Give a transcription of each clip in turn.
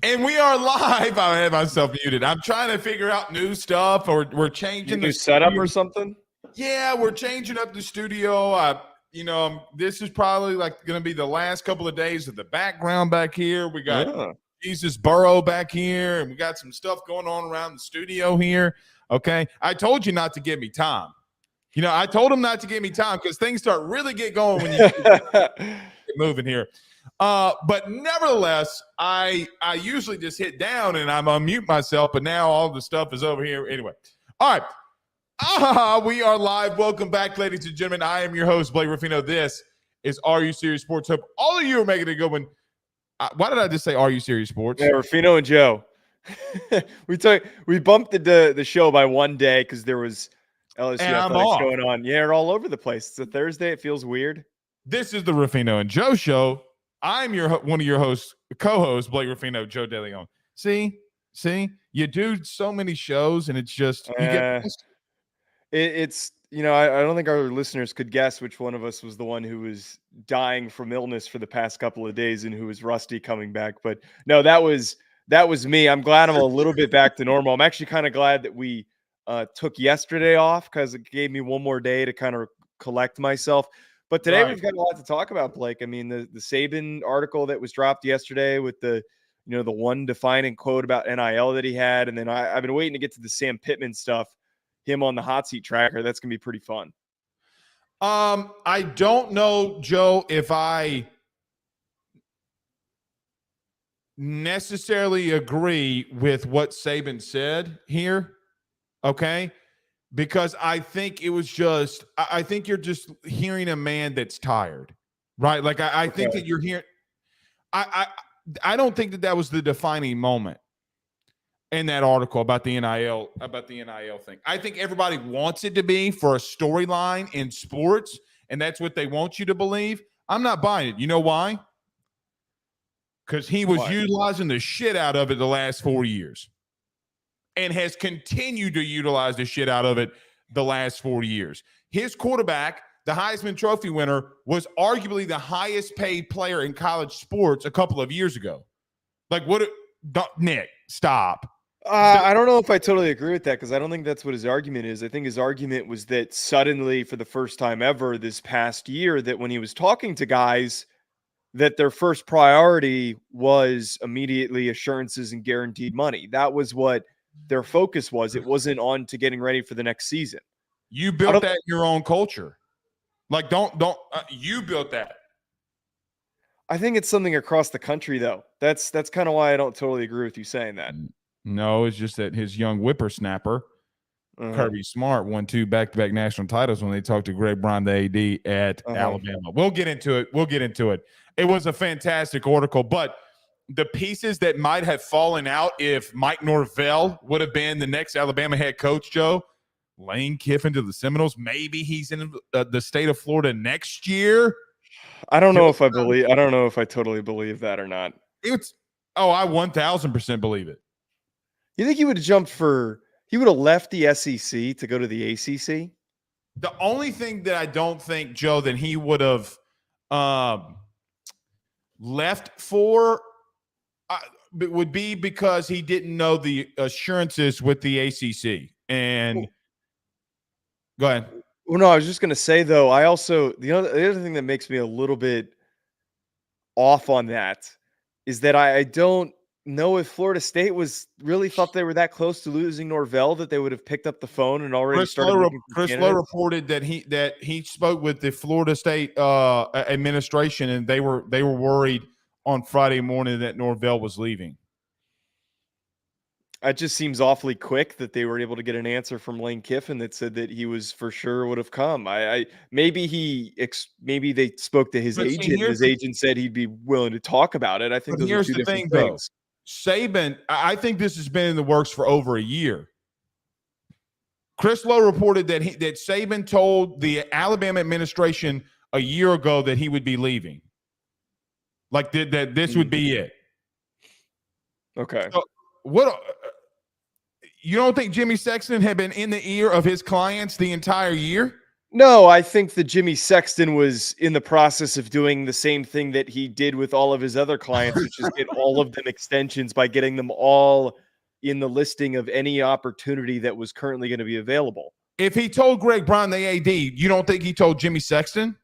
And we are live. I had myself muted. I'm trying to figure out new stuff, or we're changing the setup or something. Yeah, we're changing up the studio. This is probably like going to be the last couple of days of the background back here. We got Jesus Burrow back here, and we got some stuff going on around the studio here. Okay, I told you not to give me time. I told him not to give me time because things start really get going when you get moving here. But nevertheless, I usually just hit down and I'm unmute myself, but now all the stuff is over here. Anyway, all right. We are live. Welcome back, ladies and gentlemen. I am your host, Blake Ruffino. This is Are You Serious Sports. Hope all of you are making a good one. Why did I just say Are You Serious Sports? Yeah, Ruffino and Joe. we bumped the show by one day because there was LSU athletics going on. Yeah, we're all over the place. It's a Thursday. It feels weird. This is the Ruffino and Joe show. I'm one of your hosts, co-hosts, Blake Ruffino, Joe DeLeone. See, you do so many shows, and it's just it's I don't think our listeners could guess which one of us was the one who was dying from illness for the past couple of days and who was rusty coming back. But no, that was me. I'm glad I'm a little bit back to normal. I'm actually kind of glad that we took yesterday off because it gave me one more day to kind of collect myself. But today we've got a lot to talk about, Blake. I mean, the Saban article that was dropped yesterday with the one defining quote about NIL that he had. And then I've been waiting to get to the Sam Pittman stuff, him on the hot seat tracker. That's going to be pretty fun. I don't know, Joe, if I necessarily agree with what Saban said here. Okay. Because I think it was just – I think you're just hearing a man that's tired, right? Like I think that you're hearing – I don't think that was the defining moment in that article about the NIL thing. I think everybody wants it to be for a storyline in sports, and that's what they want you to believe. I'm not buying it. You know why? Because he was utilizing the shit out of it the last 4 years. And has continued to utilize the shit out of it the last 4 years. His quarterback, the Heisman Trophy winner, was arguably the highest paid player in college sports a couple of years ago. Like, Nick, stop. I don't know if I totally agree with that because I don't think that's what his argument is. I think his argument was that suddenly, for the first time ever this past year, that when he was talking to guys, that their first priority was immediately assurances and guaranteed money. That was what their focus was. It wasn't on to getting ready for the next season. You built that in your own culture. Like, you built that. I think it's something across the country, though. That's kind of why I don't totally agree with you saying that. No, it's just that his young whippersnapper, Kirby Smart, won 2 back-to-back national titles when they talked to Greg Brown, the AD at Alabama. We'll get into it. It was a fantastic article, but the pieces that might have fallen out if Mike Norvell would have been the next Alabama head coach, Joe, Lane Kiffin to the Seminoles, maybe he's in the state of Florida next year. I don't know if I totally believe that or not. I 1,000% believe it. You think he would have left the SEC to go to the ACC? The only thing that I don't think, Joe, that he would have left for would be because he didn't know the assurances with the ACC. And go ahead. Well, no, I was just going to say, though, I also the other thing that makes me a little bit off on that is that I don't know if Florida State really thought they were that close to losing Norvell that they would have picked up the phone and already started. Chris Lowe reported that he spoke with the Florida State administration, and they were worried on Friday morning that Norvell was leaving. It just seems awfully quick that they were able to get an answer from Lane Kiffin that said that he was for sure would have come. Maybe they spoke to his agent. His agent said he'd be willing to talk about it. I think those are two different things. Saban, I think this has been in the works for over a year. Chris Lowe reported that Saban told the Alabama administration a year ago that he would be leaving. Like that this would be it. Okay. So what you don't think Jimmy Sexton had been in the ear of his clients the entire year? No, I think that Jimmy Sexton was in the process of doing the same thing that he did with all of his other clients, which is get all of them extensions by getting them all in the listing of any opportunity that was currently going to be available. If he told Greg Brown the AD, you don't think he told Jimmy Sexton?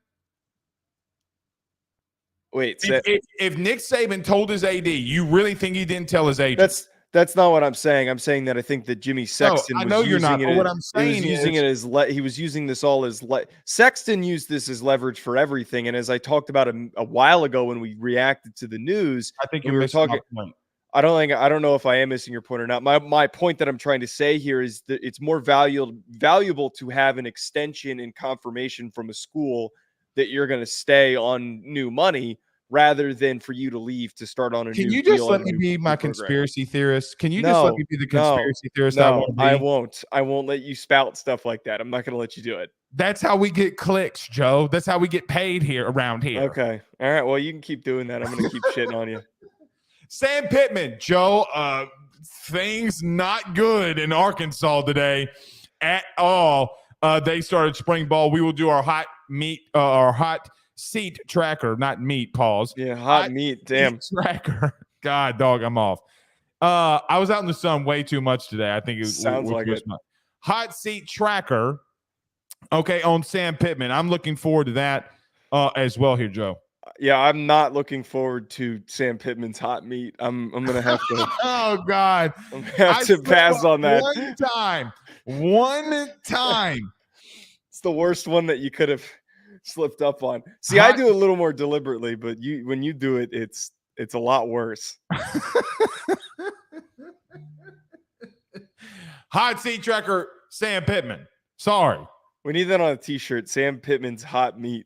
Wait, If Nick Saban told his AD, you really think he didn't tell his agent? That's not what I'm saying. I'm saying that I think that Jimmy Sexton I know you're not. But what I'm saying is, he was using this all as Sexton used this as leverage for everything. And as I talked about a while ago when we reacted to the news, I think you're missing my point. I don't know if I am missing your point or not. My point that I'm trying to say here is that it's more valuable to have an extension and confirmation from a school that you're going to stay on new money rather than for you to leave to start on a new deal. Can you just let me be my conspiracy theorist? Can you just let me be the conspiracy theorist I want to be? I won't. I won't let you spout stuff like that. I'm not going to let you do it. That's how we get clicks, Joe. That's how we get paid here around here. Okay. All right. Well, you can keep doing that. I'm going to keep shitting on you. Sam Pittman, Joe, things not good in Arkansas today at all. They started spring ball. We will do our hot seat tracker, not meat, pause. Yeah, hot meat. Damn. Tracker. God, dog, I'm off. I was out in the sun way too much today. I think it sounds like it. Hot seat tracker. Okay, on Sam Pittman. I'm looking forward to that as well here, Joe. Yeah, I'm not looking forward to Sam Pittman's hot meat. I'm gonna have to. Oh God, I'm gonna have to pass on that. One time. It's the worst one that you could have slipped up on. See, I do a little more deliberately, but when you do it, it's a lot worse. Hot seat tracker, Sam Pittman. Sorry. We need that on a t-shirt. Sam Pittman's hot meat.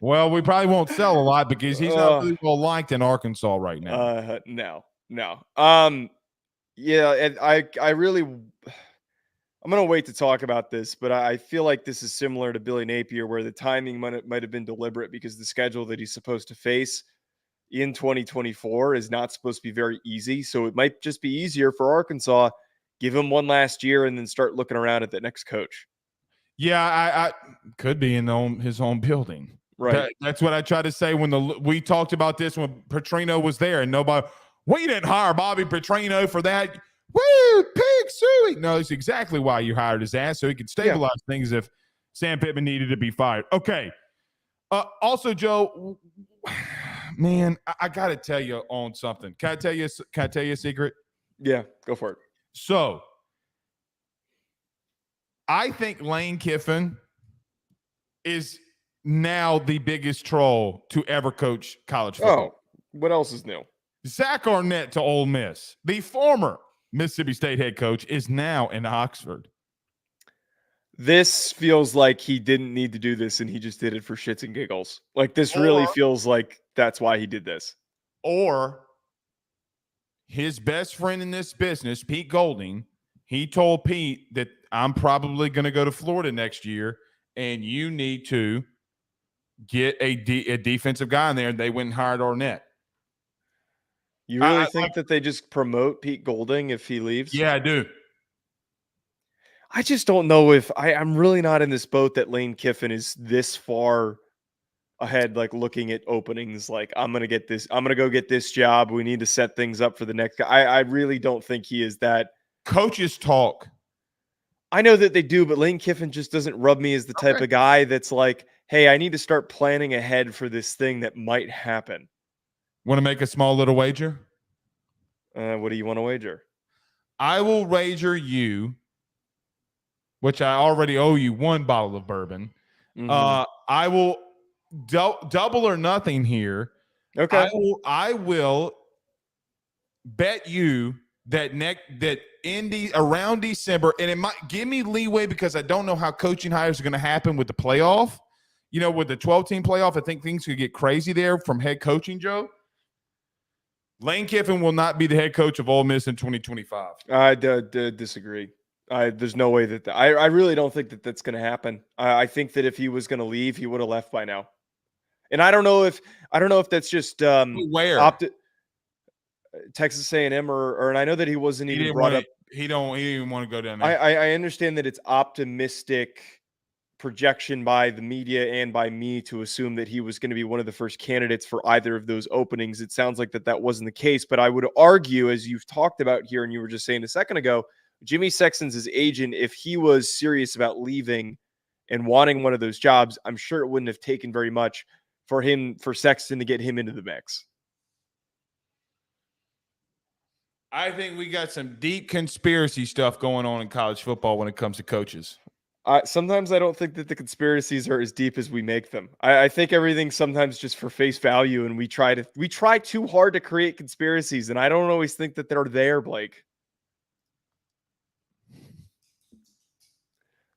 Well, we probably won't sell a lot because he's not really well liked in Arkansas right now. No. Yeah, and I really I'm going to wait to talk about this, but I feel like this is similar to Billy Napier, where the timing might have been deliberate because the schedule that he's supposed to face in 2024 is not supposed to be very easy. So it might just be easier for Arkansas, give him one last year and then start looking around at the next coach. Yeah, I could be in his own building. Right. That's what I tried to say when we talked about this when Petrino was there, and nobody, we didn't hire Bobby Petrino for that. Woo, pig suey. No, it's exactly why you hired his ass, so he could stabilize things if Sam Pittman needed to be fired. Okay. Also, Joe, man, I got to tell you on something. Can I tell you a secret? Yeah, go for it. So, I think Lane Kiffin is now the biggest troll to ever coach college football. Oh, what else is new? Zach Arnett to Ole Miss, the former Mississippi State head coach, is now in Oxford. This feels like he didn't need to do this and he just did it for shits and giggles. Like this really feels like that's why he did this. Or his best friend in this business, Pete Golding, he told Pete that I'm probably going to go to Florida next year and you need to get a defensive guy in there. And they went and hired Arnett. You really think that they just promote Pete Golding if he leaves? Yeah, I do. I just don't know if I'm really not in this boat that Lane Kiffin is this far ahead, like looking at openings. Like I'm going to go get this job. We need to set things up for the next guy. I really don't think he is that. Coaches talk. I know that they do, but Lane Kiffin just doesn't rub me as the type of guy that's like, hey, I need to start planning ahead for this thing that might happen. Want to make a small little wager? What do you want to wager? I will wager you, which I already owe you one bottle of bourbon. Mm-hmm. I will double or nothing here. Okay. I will bet you that Indy around December, and it might give me leeway because I don't know how coaching hires are going to happen with the playoff. You know, with the 12-team playoff, I think things could get crazy there from head coaching, Joe. Lane Kiffin will not be the head coach of Ole Miss in 2025. I disagree. There's no way that I really don't think that that's going to happen. I think that if he was going to leave, he would have left by now. And I don't know if that's just where Texas A&M or and I know that he wasn't even brought up. He didn't even want to go down there. I understand that it's optimistic projection by the media and by me to assume that he was going to be one of the first candidates for either of those openings. It sounds like that wasn't the case, but I would argue, as you've talked about here and you were just saying a second ago, Jimmy Sexton's his agent. If he was serious about leaving and wanting one of those jobs, I'm sure it wouldn't have taken very much for Sexton to get him into the mix. I think we got some deep conspiracy stuff going on in college football when it comes to coaches. Sometimes I don't think that the conspiracies are as deep as we make them. I think everything's sometimes just for face value, and we try too hard to create conspiracies, and I don't always think that they're there, Blake.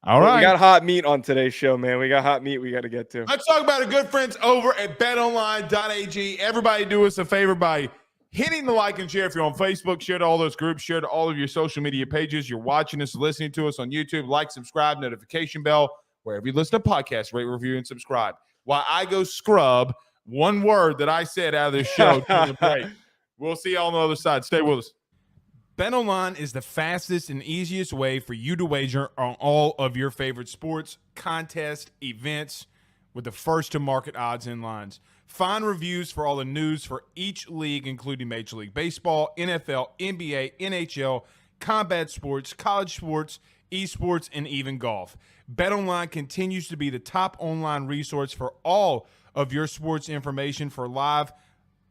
All right. We got hot meat on today's show, man. We got hot meat we got to get to. Let's talk about our good friends over at betonline.ag. Everybody do us a favor by hitting the like and share. If you're on Facebook, share to all those groups, share to all of your social media pages. You're watching us, listening to us on YouTube. Like, subscribe, notification bell, wherever you listen to podcasts, rate, review, and subscribe. While I go scrub one word that I said out of this show during the break. We'll see you on the other side. Stay with us. BetOnline is the fastest and easiest way for you to wager on all of your favorite sports, contests, events with the first-to-market odds and lines. Find reviews for all the news for each league, including Major League Baseball, NFL, NBA, NHL, combat sports, college sports, esports, and even golf. BetOnline continues to be the top online resource for all of your sports information for live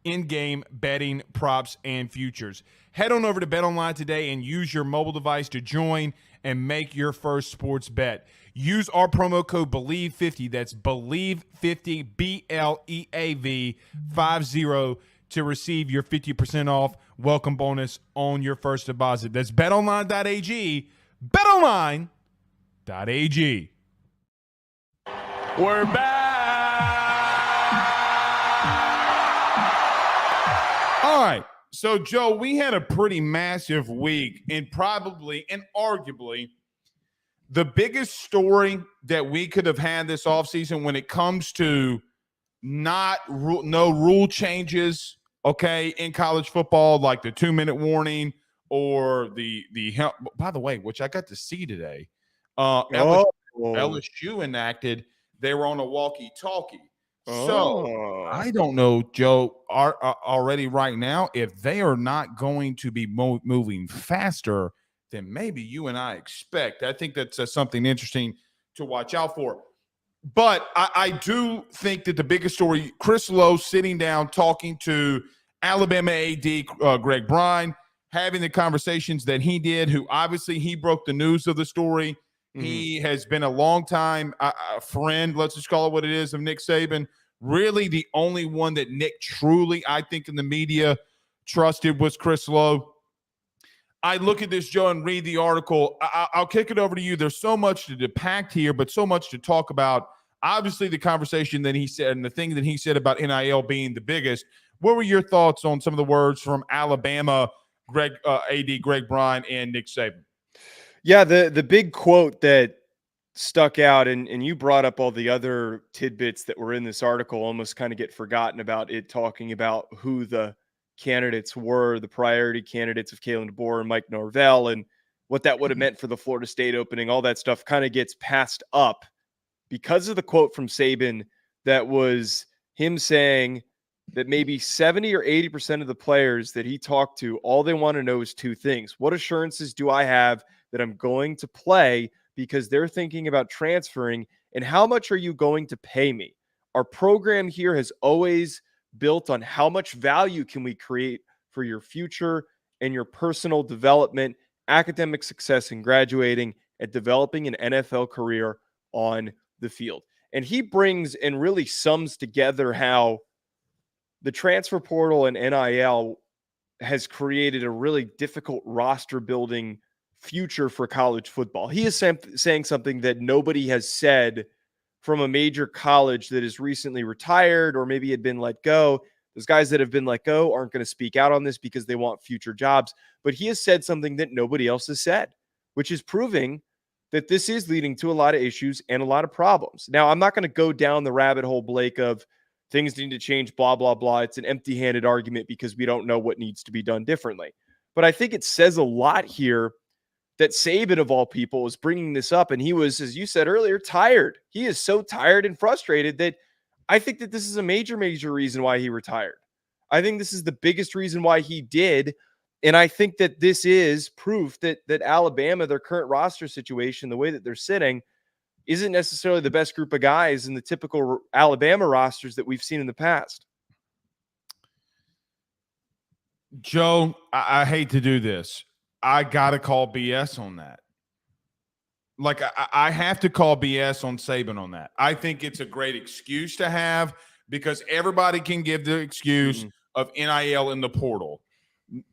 in-game betting, props, and futures. Head on over to BetOnline today and use your mobile device to join and make your first sports bet. Use our promo code BELIEVE50, that's BELIEVE50, BLEAV 50, to receive your 50% off welcome bonus on your first deposit. That's betonline.ag, betonline.ag. We're back. All right. So, Joe, we had a pretty massive week, and probably and arguably the biggest story that we could have had this offseason when it comes to no rule changes, okay, in college football, like the 2-minute warning or the by the way, which I got to see today, LSU enacted. They were on a walkie-talkie. So I don't know, Joe, already right now, if they are not going to be moving faster than maybe you and I expect. I think that's something interesting to watch out for. But I do think that the biggest story, Chris Lowe sitting down talking to Alabama AD Greg Bryan, having the conversations that he did, who obviously he broke the news of the story. Mm-hmm. He has been a long time friend, let's just call it what it is, of Nick Saban. Really the only one that Nick truly, I think, in the media trusted was Chris Lowe. I look at this, Joe, and read the article. I'll kick it over to you. There's so much to depact here, but so much to talk about. Obviously, the conversation that he said and the thing that he said about NIL being the biggest. What were your thoughts on some of the words from Alabama, AD Greg Bryan, and Nick Saban? Yeah, the big quote that stuck out, and you brought up all the other tidbits that were in this article, almost kind of get forgotten about it, talking about who the candidates were, the priority candidates of Kalen DeBoer and Mike Norvell, and what that would have meant for the Florida State opening. All that stuff kind of gets passed up because of the quote from Saban that was him saying that maybe 70 or 80% of the players that he talked to, all they want to know is two things. What assurances do I have that I'm going to play because they're thinking about transferring, and how much are you going to pay me? Our program here has always built on how much value can we create for your future and your personal development, academic success in graduating, and developing an NFL career on the field. And he brings and really sums together how the transfer portal and NIL has created a really difficult roster building future for college football. He is saying something that nobody has said from a major college that is recently retired or maybe had been let go. Those guys that have been let go aren't going to speak out on this because they want future jobs. But he has said something that nobody else has said, which is proving that this is leading to a lot of issues and a lot of problems. Now, I'm not going to go down the rabbit hole, Blake, of things need to change, blah, blah, blah. It's an empty-handed argument because we don't know what needs to be done differently. But I think it says a lot here that Saban, of all people, was bringing this up. And he was, as you said earlier, tired. He is so tired and frustrated that I think that this is a major, major reason why he retired. I think this is the biggest reason why he did. And I think that this is proof that Alabama, their current roster situation, the way that they're sitting, isn't necessarily the best group of guys in the typical Alabama rosters that we've seen in the past. Joe, I hate to do this. I got to call BS on that. Like, I have to call BS on Saban on that. I think it's a great excuse to have because everybody can give the excuse of NIL in the portal.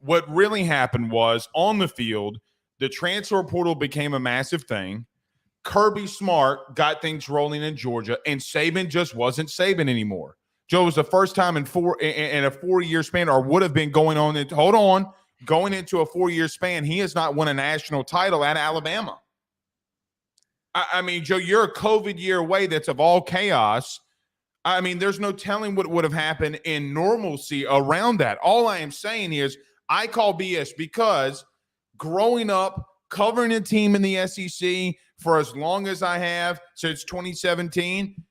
What really happened was on the field, the transfer portal became a massive thing. Kirby Smart got things rolling in Georgia, and Saban just wasn't Saban anymore. Joe, was the first time in a 4-year span, or would have been going into a 4-year span, he has not won a national title at Alabama. I mean, Joe, you're a COVID year away that's of all chaos. I mean, there's no telling what would have happened in normalcy around that. All I am saying is I call BS because growing up, covering a team in the SEC for as long as I have, since 2017,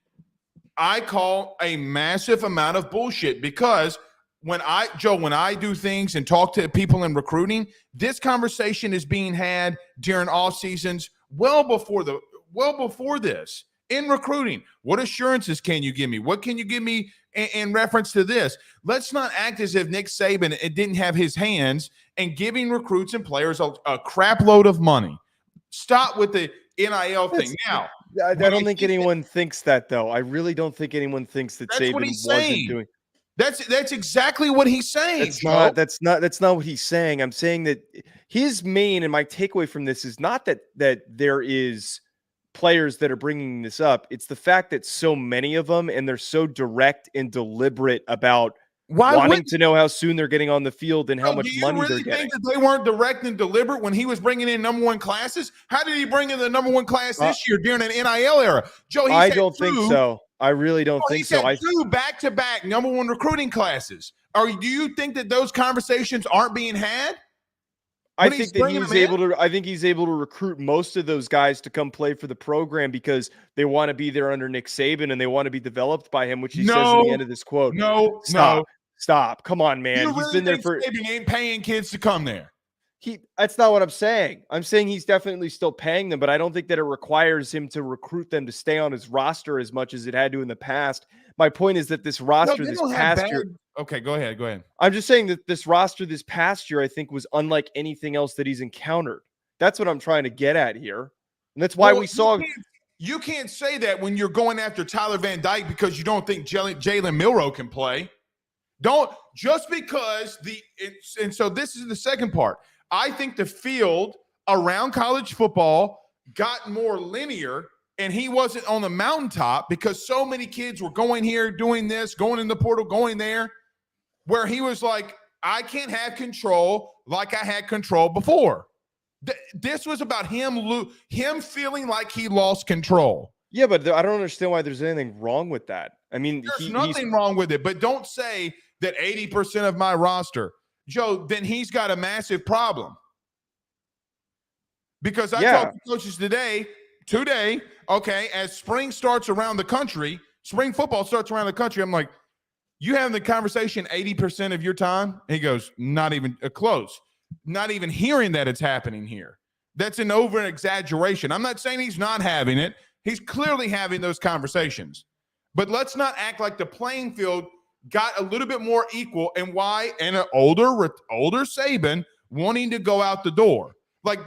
I call a massive amount of bullshit because when I do things and talk to people in recruiting, this conversation is being had during off seasons well before this. In recruiting, what assurances can you give me? What can you give me in reference to this? Let's not act as if Nick Saban didn't have his hands in giving recruits and players a crap load of money. Stop with the NIL thing. Now, I don't think anyone thinks that, though. I really don't think anyone thinks that Saban wasn't doing. That's exactly what he's saying. That's not what he's saying. I'm saying that his main, and my takeaway from this is not that there is players that are bringing this up. It's the fact that so many of them, and they're so direct and deliberate about wanting to know how soon they're getting on the field and how much money they're getting. Do you really think that they weren't direct and deliberate when he was bringing in number one classes? How did he bring in the number one class this year during an NIL era? Joe, I don't think so. I really don't think so. He said two back-to-back number one recruiting classes. Do you think that those conversations aren't being had? I think he's able to recruit most of those guys to come play for the program because they want to be there under Nick Saban and they want to be developed by him, which he says at the end of this quote. Stop. Come on, man. He's been there for. Saban ain't paying kids to come there. That's not what I'm saying. I'm saying he's definitely still paying them, but I don't think that it requires him to recruit them to stay on his roster as much as it had to in the past. My point is that this roster this past year. Okay, go ahead. I'm just saying that this roster this past year, I think, was unlike anything else that he's encountered. That's what I'm trying to get at here. And that's why we saw. You can't say that when you're going after Tyler Van Dyke because you don't think Jalen Milroe can play. Don't just because and so this is the second part. I think the field around college football got more linear and he wasn't on the mountaintop because so many kids were going here, doing this, going in the portal, going there, where he was like, I can't have control like I had control before. This was about him feeling like he lost control. Yeah, but I don't understand why there's anything wrong with that. I mean, there's nothing wrong with it, but don't say that 80% of my roster, Joe, then he's got a massive problem. Because I talked to coaches today, okay, as spring starts around the country, spring football starts around the country, I'm like, you having the conversation 80% of your time? He goes, not even close. Not even hearing that it's happening here. That's an over-exaggeration. I'm not saying he's not having it. He's clearly having those conversations. But let's not act like the playing field got a little bit more equal and why and an older Saban wanting to go out the door. Like,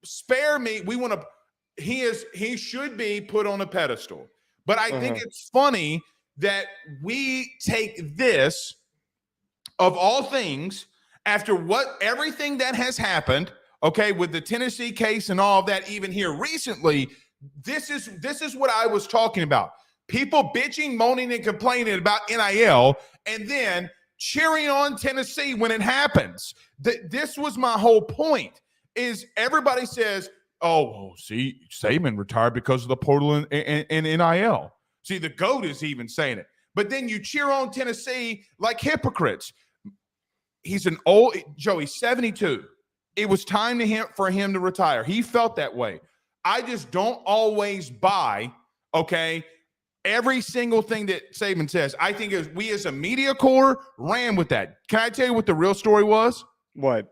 spare me. He should be put on a pedestal. But I think it's funny that we take this, of all things, after everything that has happened, okay, with the Tennessee case and all of that, even here recently, this is what I was talking about. People bitching, moaning, and complaining about NIL, and then cheering on Tennessee when it happens. This was my whole point, is everybody says, see, Saban retired because of the portal and NIL. See, the GOAT is even saying it. But then you cheer on Tennessee like hypocrites. He's he's 72. it was time for him to retire. He felt that way. I just don't always buy, okay, every single thing that Saban says. I think we as a media corps ran with that. Can I tell you what the real story was? What?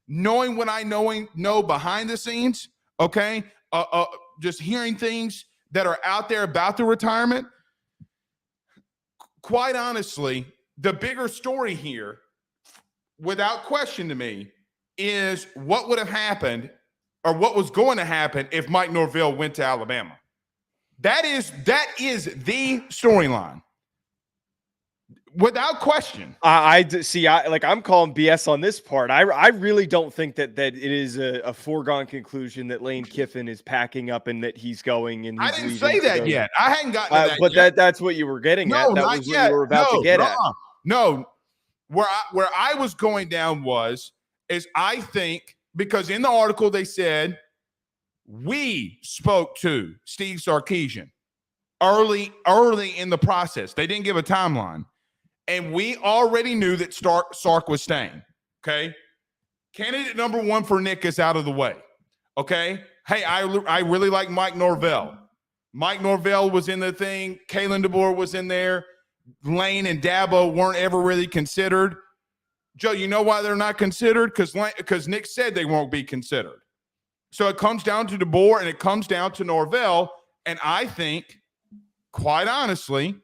Knowing what I know behind the scenes, okay, just hearing things that are out there about the retirement. Quite honestly, the bigger story here, without question to me, is what would have happened or what was going to happen if Mike Norvell went to Alabama. That is the storyline. Without question. I see. I'm calling BS on this part. I really don't think that it is a foregone conclusion that Lane Kiffin is packing up and that he's going. And I didn't say that yet. I hadn't gotten to that but yet. that's what you were getting at. That was what you were about to get at. No, where I was going down is I think, because in the article they said we spoke to Steve Sarkisian early in the process. They didn't give a timeline. And we already knew that Sark was staying, okay? Candidate number one for Nick is out of the way, okay? Hey, I really like Mike Norvell. Mike Norvell was in the thing. Kalen DeBoer was in there. Lane and Dabo weren't ever really considered. Joe, you know why they're not considered? Because Nick said they won't be considered. So it comes down to DeBoer and it comes down to Norvell. And I think, quite honestly,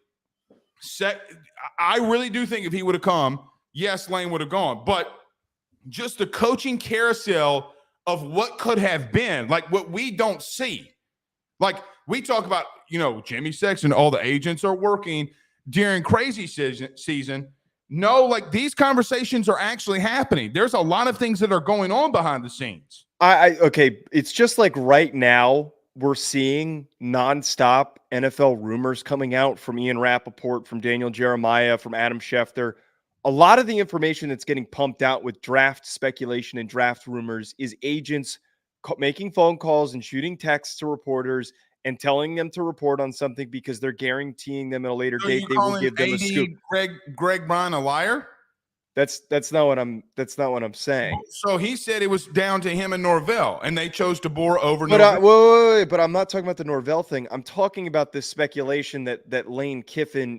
I really do think if he would have come, yes, Lane would have gone. But just the coaching carousel of what could have been, like what we don't see. Like we talk about, Jimmy Sexton, all the agents are working during crazy season. No, like these conversations are actually happening. There's a lot of things that are going on behind the scenes. Okay. It's just like right now, we're seeing nonstop NFL rumors coming out from Ian Rappaport, from Daniel Jeremiah, from Adam Schefter. A lot of the information that's getting pumped out with draft speculation and draft rumors is agents making phone calls and shooting texts to reporters and telling them to report on something because they're guaranteeing them at a later date they will give them a scoop. Greg Bryan a liar? That's not what I'm saying. So he said it was down to him and Norvell, and they chose DeBoer over Norvell. Wait, but I'm not talking about the Norvell thing. I'm talking about this speculation that Lane Kiffin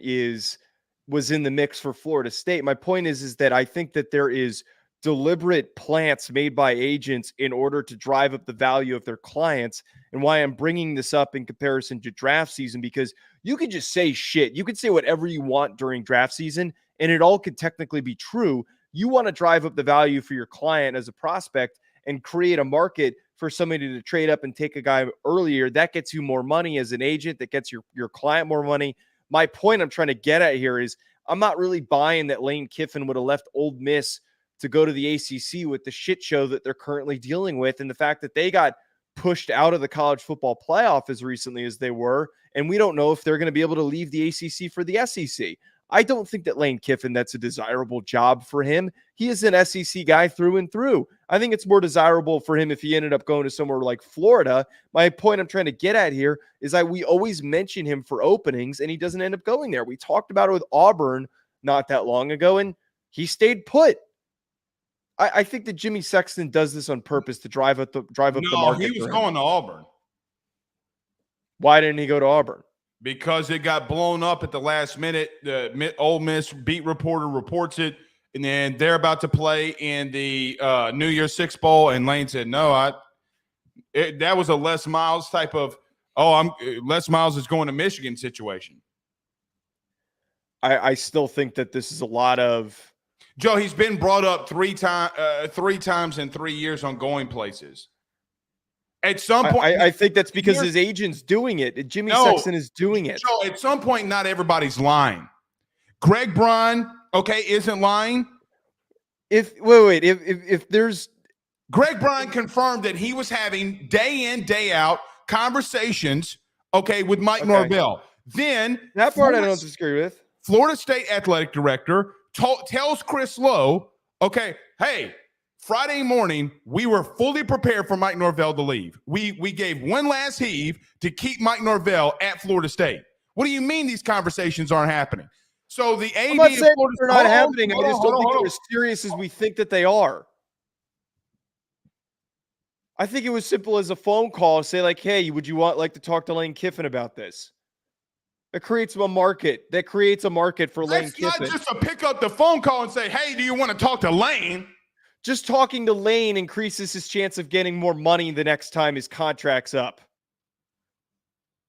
was in the mix for Florida State. My point is that I think that there is deliberate plants made by agents in order to drive up the value of their clients, and why I'm bringing this up in comparison to draft season, because you could just say shit. You could say whatever you want during draft season, and it all could technically be true. You want to drive up the value for your client as a prospect and create a market for somebody to trade up and take a guy earlier. That gets you more money as an agent. That gets your client more money. My point I'm trying to get at here is I'm not really buying that Lane Kiffin would have left Ole Miss to go to the ACC with the shit show that they're currently dealing with, and the fact that they got pushed out of the college football playoff as recently as they were, and we don't know if they're going to be able to leave the ACC for the SEC. I don't think that Lane Kiffin, that's a desirable job for him. He is an SEC guy through and through. I think it's more desirable for him if he ended up going to somewhere like Florida. My point I'm trying to get at here is that we always mention him for openings, and he doesn't end up going there. We talked about it with Auburn not that long ago, and he stayed put. I think that Jimmy Sexton does this on purpose to drive up the market. No, he was going to Auburn. Why didn't he go to Auburn? Because it got blown up at the last minute. The Ole Miss beat reporter reports it, and then they're about to play in the New Year's Six Bowl, and Lane said, no, that was a Les Miles type of, Les Miles is going to Michigan situation. I still think that this is a lot of, Joe, he's been brought up three times in 3 years on going places. At some point, I think that's because his agent's doing it. Jimmy Sexton is doing it. Joe, at some point, not everybody's lying. Greg Bryan, isn't lying. If there's Greg Bryan confirmed that he was having day in, day out conversations, with Mike Norvell. Then that part I don't disagree with. Florida State athletic director tells Chris Lowe, hey, Friday morning, we were fully prepared for Mike Norvell to leave. We gave one last heave to keep Mike Norvell at Florida State. What do you mean these conversations aren't happening? So the AD I'm not saying they're not happening. I just don't think they're as serious as we think that they are. I think it was simple as a phone call. Say like, hey, would you like to talk to Lane Kiffin about this? That creates a market. That creates a market for Lane Kiffin. That's not just to pick up the phone call and say, hey, do you want to talk to Lane? Just talking to Lane increases his chance of getting more money the next time his contract's up.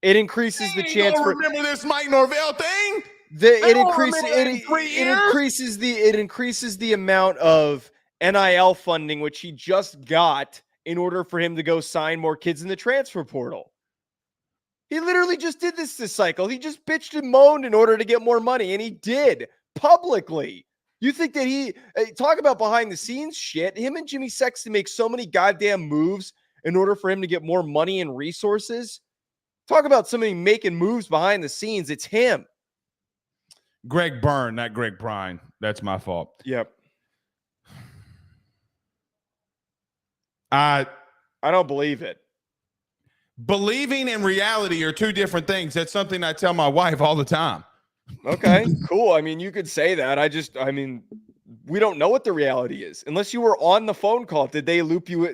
It increases the chance for. Remember this Mike Norvell thing? It increases the amount of NIL funding which he just got in order for him to go sign more kids in the transfer portal. He literally just did this cycle. He just bitched and moaned in order to get more money, and he did publicly. You think that talk about behind the scenes shit. Him and Jimmy Sexton make so many goddamn moves in order for him to get more money and resources. Talk about somebody making moves behind the scenes. It's him. Greg Byrne, not Greg Bryan. That's my fault. Yep. I don't believe it. Believing and reality are two different things. That's something I tell my wife all the time. Okay, cool. I mean, you could say that. We don't know what the reality is unless you were on the phone call. Did they loop you?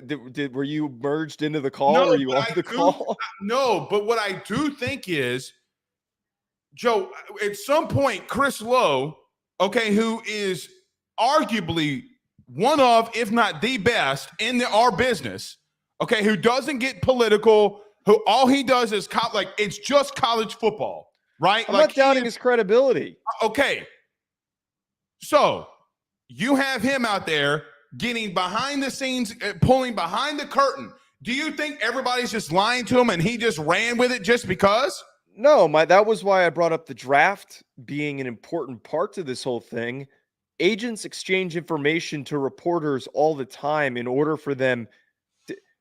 Were you merged into the call? No, were you on the call? No, but what I do think is, Joe, at some point, Chris Lowe, okay, who is arguably one of, if not the best in our business, okay, who doesn't get political, who all he does is it's just college football, right? I'm not doubting his credibility. Okay. So you have him out there getting behind the scenes, pulling behind the curtain. Do you think everybody's just lying to him and he just ran with it just because? No, that was why I brought up the draft being an important part to this whole thing. Agents exchange information to reporters all the time in order for them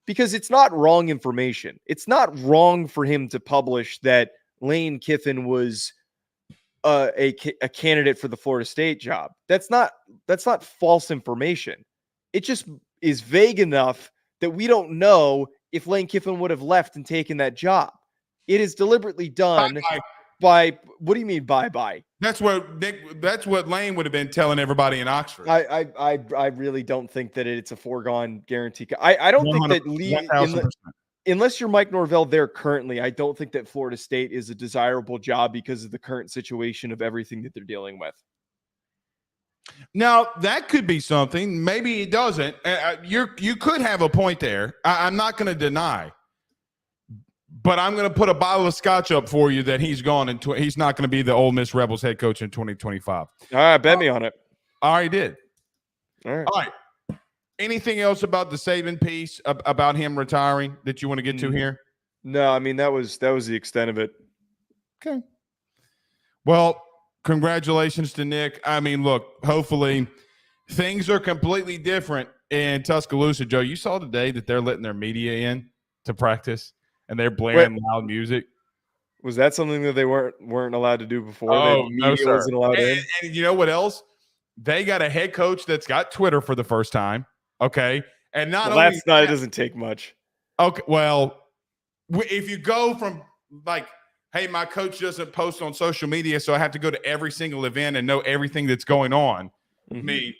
because it's not wrong information. It's not wrong for him to publish that Lane Kiffin was a candidate for the Florida State job. That's not false information. It just is vague enough that we don't know if Lane Kiffin would have left and taken that job. It is deliberately done by what do you mean bye? That's what Lane would have been telling everybody in Oxford. I really don't think that it's a foregone guarantee. I don't think that unless you're Mike Norvell there currently, I don't think that Florida State is a desirable job because of the current situation of everything that they're dealing with. Now, that could be something. Maybe it doesn't. You could have a point there. I'm not going to deny. But I'm going to put a bottle of scotch up for you that he's gone and he's not going to be the Ole Miss Rebels head coach in 2025. All right, bet me on it. I already did. All right. Anything else about the Saban piece about him retiring that you want to get to here? No, I mean that was the extent of it. Okay. Well, congratulations to Nick. I mean, look, hopefully things are completely different in Tuscaloosa. Joe, you saw today that they're letting their media in to practice. And they're blaring loud music. Was that something that they weren't allowed to do before? Oh, no, sir. Wasn't allowed in? And you know what else? They got a head coach that's got Twitter for the first time. Okay, and it doesn't take much. Okay, well, if you go from like, hey, my coach doesn't post on social media, so I have to go to every single event and know everything that's going on. Me,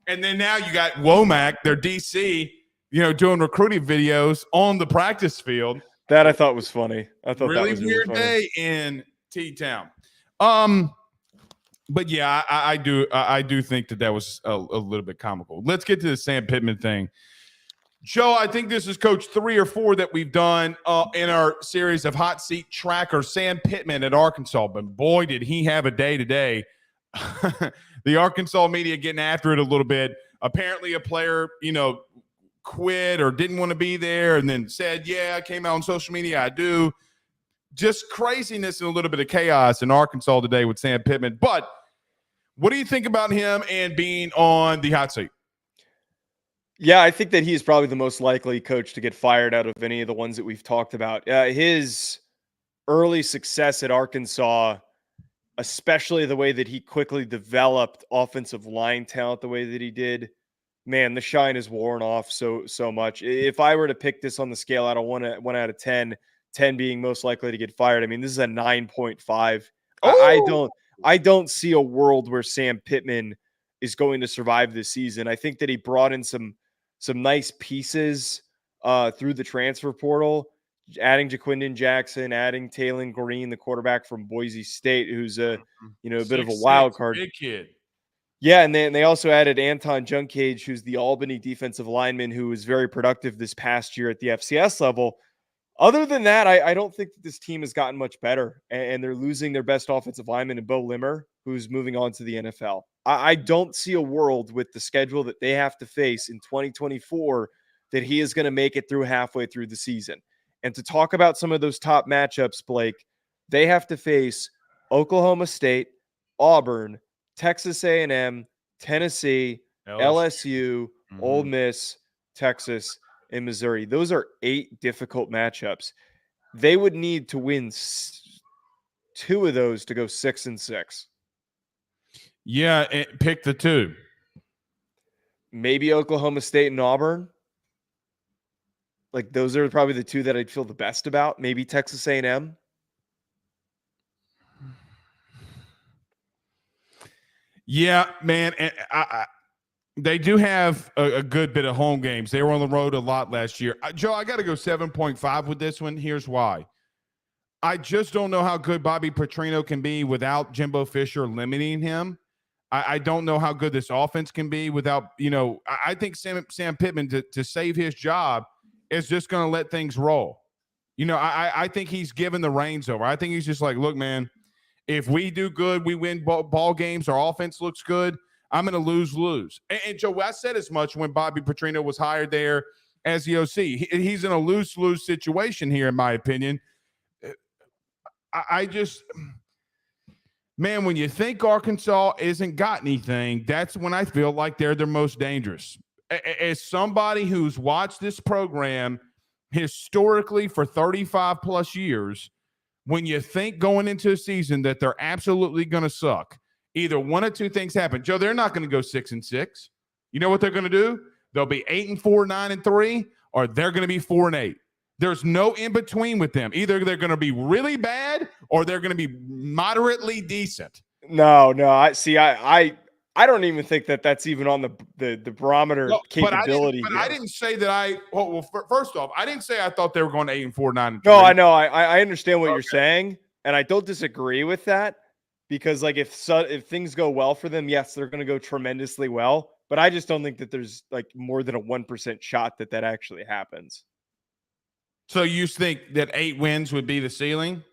and then now you got Womack, their DC, doing recruiting videos on the practice field. That I thought was funny. I thought really that was weird funny. Day in T-Town. But yeah, I do think that was a little bit comical. Let's get to the Sam Pittman thing. Joe, I think this is coach 3 or 4 that we've done in our series of Hot Seat Tracker. Sam Pittman at Arkansas, but boy, did he have a day today. The Arkansas media getting after it a little bit. Apparently a player, quit or didn't want to be there and then said, yeah, I came out on social media. I do. Just craziness and a little bit of chaos in Arkansas today with Sam Pittman. But what do you think about him and being on the hot seat? Yeah, I think that he's probably the most likely coach to get fired out of any of the ones that we've talked about. His early success at Arkansas, especially the way that he quickly developed offensive line talent the way that he did, man, the shine is worn off so much. If I were to pick this on the scale out of 1 out of 10, 10 being most likely to get fired, I mean, this is a 9.5. I don't see a world where Sam Pittman is going to survive this season. I think that he brought in some nice pieces through the transfer portal, adding Jaquindon Jackson, adding Taylon Green, the quarterback from Boise State, who's a bit of a wild card. Big kid. Yeah, and they also added Anton Junkage, who's the Albany defensive lineman who was very productive this past year at the FCS level. Other than that, I don't think that this team has gotten much better, and they're losing their best offensive lineman in Bo Limmer, who's moving on to the NFL. I don't see a world with the schedule that they have to face in 2024 that he is going to make it through halfway through the season. And to talk about some of those top matchups, Blake, they have to face Oklahoma State, Auburn, Texas A&M, Tennessee, LSU, Ole Miss, Texas, and Missouri. Those are 8 difficult matchups. They would need to win 2 of those to go 6-6. Yeah, pick the 2. Maybe Oklahoma State and Auburn. Like, those are probably the 2 that I'd feel the best about. Maybe Texas A&M. Yeah, man. And they do have a good bit of home games. They were on the road a lot last year. Joe, I got to go 7.5 with this one. Here's why. I just don't know how good Bobby Petrino can be without Jimbo Fisher limiting him. I don't know how good this offense can be without, I think Sam Pittman, to save his job, is just going to let things roll. I think he's given the reins over. I think he's just like, look, man, if we do good, we win ball games, our offense looks good, I'm going to lose. And Joe, I said as much when Bobby Petrino was hired there as the OC. He's in a lose-lose situation here, in my opinion. I just, man, when you think Arkansas isn't got anything, that's when I feel like they're the most dangerous. As somebody who's watched this program historically for 35 plus years, when you think going into a season that they're absolutely going to suck, either one of 2 things happen. Joe, they're not going to go 6-6. You know what they're going to do? They'll be 8-4, 9-3, or they're going to be 4-8. There's no in between with them. Either they're going to be really bad or they're going to be moderately decent. No. I don't even think that that's even on the barometer capability. But I didn't say that first off, I didn't say I thought they were going 8-4, 9-3. No, I know. I understand what you're saying, and I don't disagree with that, because like if things go well for them, yes, they're going to go tremendously well. But I just don't think that there's like more than a 1% shot that actually happens. So you think that 8 wins would be the ceiling?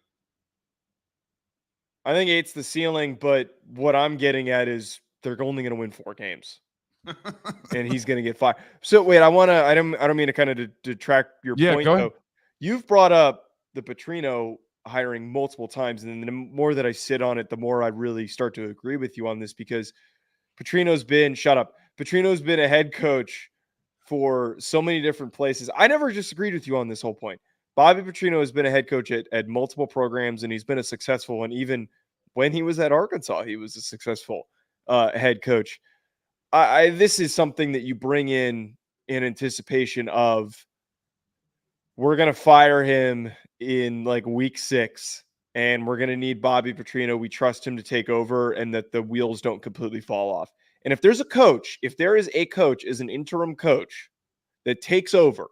I think 8's the ceiling, but what I'm getting at is they're only going to win 4 games, and he's going to get 5. So wait, I don't mean to kind of detract your point. Go ahead. Though. You've brought up the Petrino hiring multiple times, and the more that I sit on it, the more I really start to agree with you on this, because Petrino's been a head coach for so many different places. I never disagreed with you on this whole point. Bobby Petrino has been a head coach at multiple programs, and he's been a successful one. Even when he was at Arkansas, he was a successful head coach. This is something that you bring in anticipation of, we're going to fire him in like week 6, and we're going to need Bobby Petrino. We trust him to take over, and that the wheels don't completely fall off. And if there is a coach as an interim coach that takes over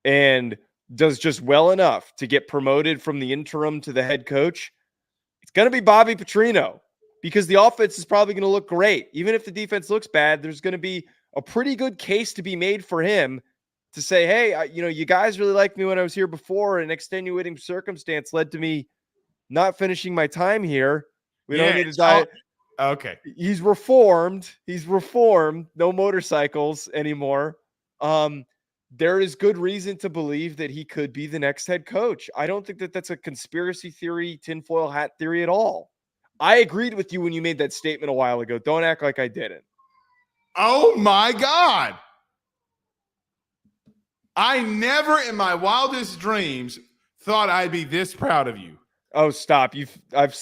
and does just well enough to get promoted from the interim to the head coach, it's going to be Bobby Petrino, because the offense is probably going to look great. Even if the defense looks bad, there's going to be a pretty good case to be made for him to say, hey, you guys really liked me when I was here before. An extenuating circumstance led to me not finishing my time here. We don't need to die. Okay. He's reformed. No motorcycles anymore. There is good reason to believe that he could be the next head coach. I don't think that that's a conspiracy theory, tinfoil hat theory at all. I agreed with you when you made that statement a while ago. Don't act like I didn't. Oh my God. I never in my wildest dreams thought I'd be this proud of you. Oh, stop. I've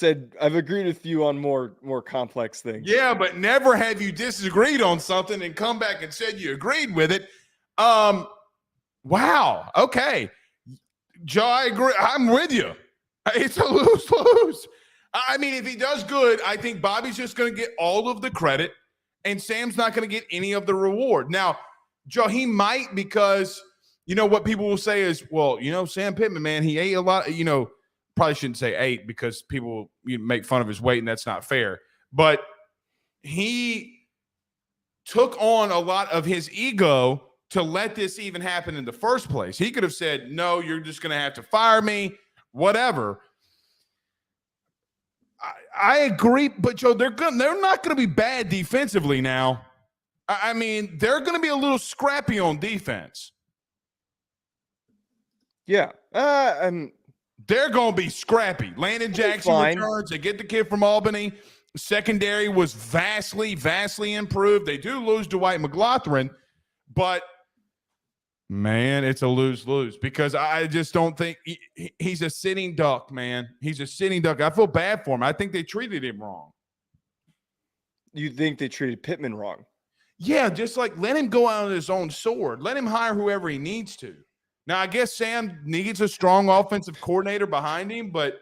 agreed with you on more complex things. Yeah, but never have you disagreed on something and come back and said you agreed with it. Wow. Okay. Joe, I agree. I'm with you. It's a lose-lose. I mean, if he does good, I think Bobby's just going to get all of the credit, and Sam's not going to get any of the reward. Now, Joe, he might, because what people will say is, well, Sam Pittman, man, he ate a lot. Probably shouldn't say ate because people make fun of his weight, and that's not fair. But he took on a lot of his ego to let this even happen in the first place. He could have said, no, you're just going to have to fire me, whatever. I agree, but Joe, they're not going to be bad defensively now. I mean, they're going to be a little scrappy on defense. Yeah. They're going to be scrappy. Landon Jackson returns. They get the kid from Albany. Secondary was vastly, vastly improved. They do lose Dwight McLaughlin, but man, it's a lose-lose because I just don't think he's a sitting duck, man. He's a sitting duck. I feel bad for him. I think they treated him wrong. You think they treated Pittman wrong? Yeah, just like let him go out on his own sword. Let him hire whoever he needs to. Now, I guess Sam needs a strong offensive coordinator behind him, but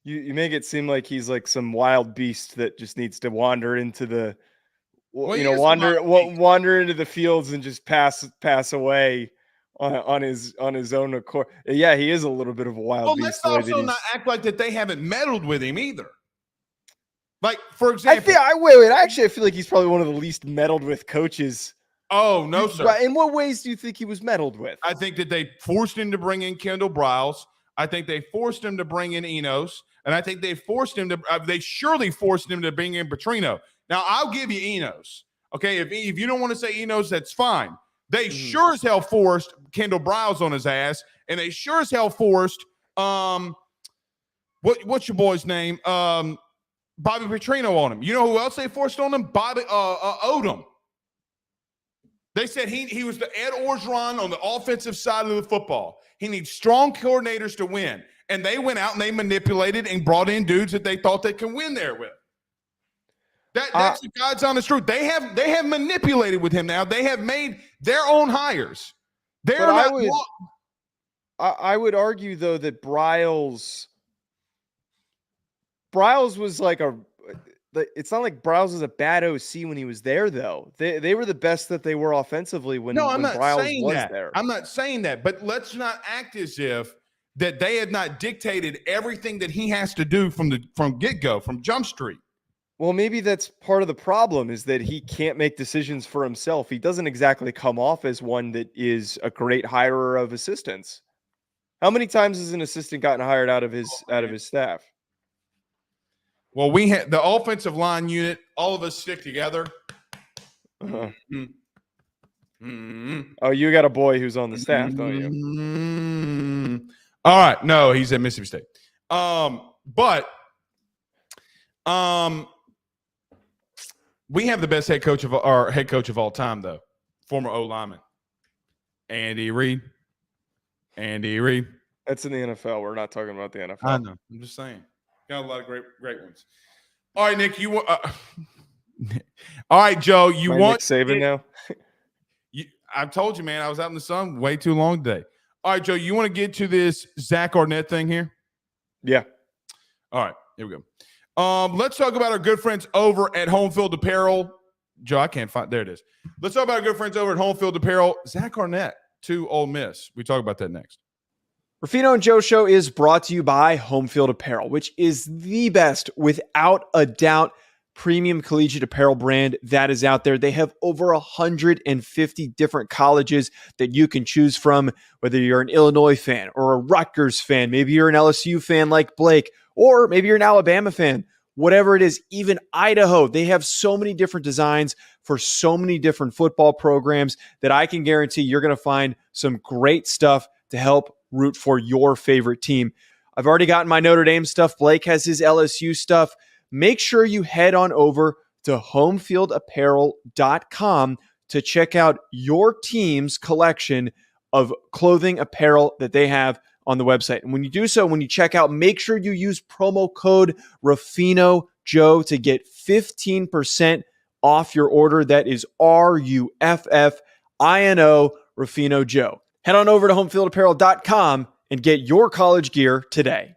you make it seem like he's like some wild beast that just needs to wander into the wander into the fields and just pass away on his own accord. Yeah, he is a little bit of a wild beast. Let's also not act like that they haven't meddled with him either. Like, for example, I feel like he's probably one of the least meddled with coaches. Oh, no, sir. In what ways do you think he was meddled with? I think that they forced him to bring in Kendall Briles. I think they forced him to bring in Enos. And I think they surely forced him to bring in Petrino. Now, I'll give you Enos. Okay, if you don't want to say Enos, that's fine. They sure as hell forced Kendall Briles on his ass. And they sure as hell forced, what's your boy's name? Bobby Petrino on him. You know who else they forced on him? Bobby Odom. They said he was the Ed Orgeron on the offensive side of the football. He needs strong coordinators to win. And they went out and they manipulated and brought in dudes that they thought they can win there with. That's the God's honest truth. They have manipulated with him now. They have made their own hires. I would argue though that Briles was like it's not like Briles was a bad OC when he was there, though. They were the best that they were offensively when Briles was there. I'm not saying that, but let's not act as if that they had not dictated everything that he has to do from get-go, from Jump Street. Well, maybe that's part of the problem is that he can't make decisions for himself. He doesn't exactly come off as one that is a great hirer of assistants. How many times has an assistant gotten hired out of his staff? Well, we had the offensive line unit. All of us stick together. Uh-huh. Oh, you got a boy who's on the staff, don't you? All right. No, he's at Mississippi State. But we have the best head coach of all time, though. Former O lineman, Andy Reid. That's in the NFL. We're not talking about the NFL. I know. I'm just saying. Got a lot of great ones. All right, Nick. All right, Joe. You want Nick Saban now? I told you, man. I was out in the sun way too long today. All right, Joe. You want to get to this Zack Arnett thing here? Yeah. All right. Here we go. Let's talk about our good friends over at HomeField Apparel. Joe, I can't find. There it is. Let's talk about our good friends over at HomeField Apparel. Zack Arnett to Ole Miss. We talk about that next. Ruffino and Joe Show is brought to you by HomeField Apparel, which is the best, without a doubt, premium collegiate apparel brand that is out there. They have over 150 different colleges that you can choose from, whether you're an Illinois fan or a Rutgers fan, maybe you're an LSU fan like Blake, or maybe you're an Alabama fan. Whatever it is, even Idaho, they have so many different designs for so many different football programs that I can guarantee you're going to find some great stuff to help root for your favorite team. I've already gotten my Notre Dame stuff. Blake has his LSU stuff. Make sure you head on over to homefieldapparel.com to check out your team's collection of clothing apparel that they have on the website. And when you do so, when you check out, make sure you use promo code RuffinoJoe to get 15% off your order. That is RUFFINO, Ruffino Joe. Head on over to homefieldapparel.com and get your college gear today.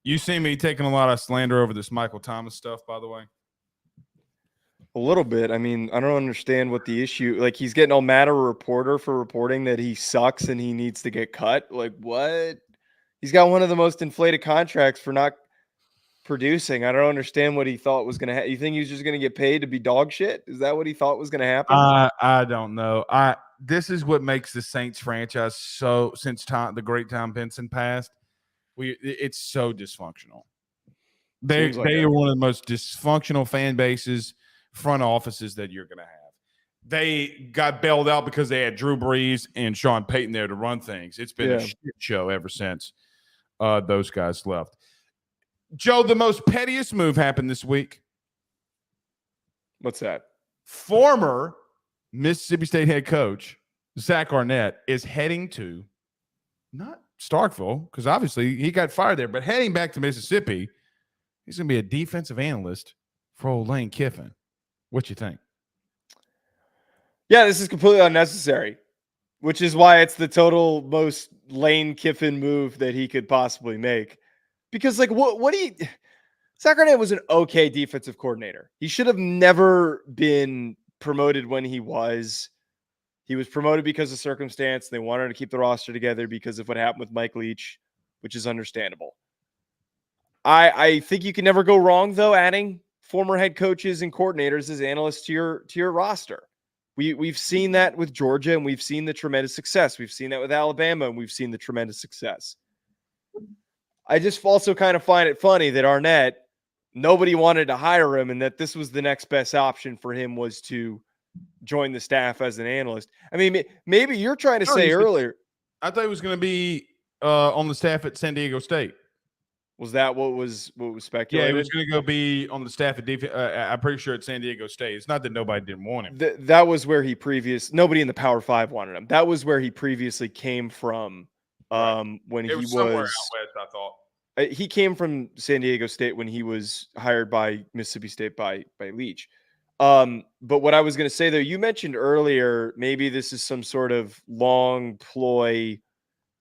You see me taking a lot of slander over this Michael Thomas stuff, by the way. A little bit. I mean, I don't understand what the issue. Like, he's getting all mad at a reporter for reporting that he sucks and he needs to get cut. Like, what? He's got one of the most inflated contracts for not producing. I don't understand what he thought was going to happen. You think he was just going to get paid to be dog shit? Is that what he thought was going to happen? I don't know. This is what makes the Saints franchise so, since the great Tom Benson passed, it's so dysfunctional. They are one of the most dysfunctional fan bases, front offices that you're going to have. They got bailed out because they had Drew Brees and Sean Payton there to run things. It's been a shit show ever since those guys left. Joe, the most pettiest move happened this week. What's that? Former Mississippi State head coach Zach Arnett is heading to, not Starkville, because obviously he got fired there, but heading back to Mississippi. He's going to be a defensive analyst for old Lane Kiffin. What you think? Yeah, this is completely unnecessary, which is why it's the total most Lane Kiffin move that he could possibly make. Because, like, Zack Arnett was an okay defensive coordinator. He should have never been promoted when he was. He was promoted because of circumstance. They wanted to keep the roster together because of what happened with Mike Leach, which is understandable. I think you can never go wrong, though, adding former head coaches and coordinators as analysts to your roster. We've seen that with Georgia, and we've seen the tremendous success. We've seen that with Alabama, and we've seen the tremendous success. I just also kind of find it funny that Arnett, nobody wanted to hire him, and that this was the next best option for him was to join the staff as an analyst. I mean, maybe you're trying to say earlier. I thought he was going to be on the staff at San Diego State. Was that what was speculated? Yeah, he was going to go be on the staff at defense. I'm pretty sure at San Diego State. It's not that nobody didn't want him. That was where nobody in the Power Five wanted him. That was where he previously came from. When he was somewhere out west, I thought. He came from San Diego State when he was hired by Mississippi State by Leach. But what I was going to say, though, you mentioned earlier, maybe this is some sort of long ploy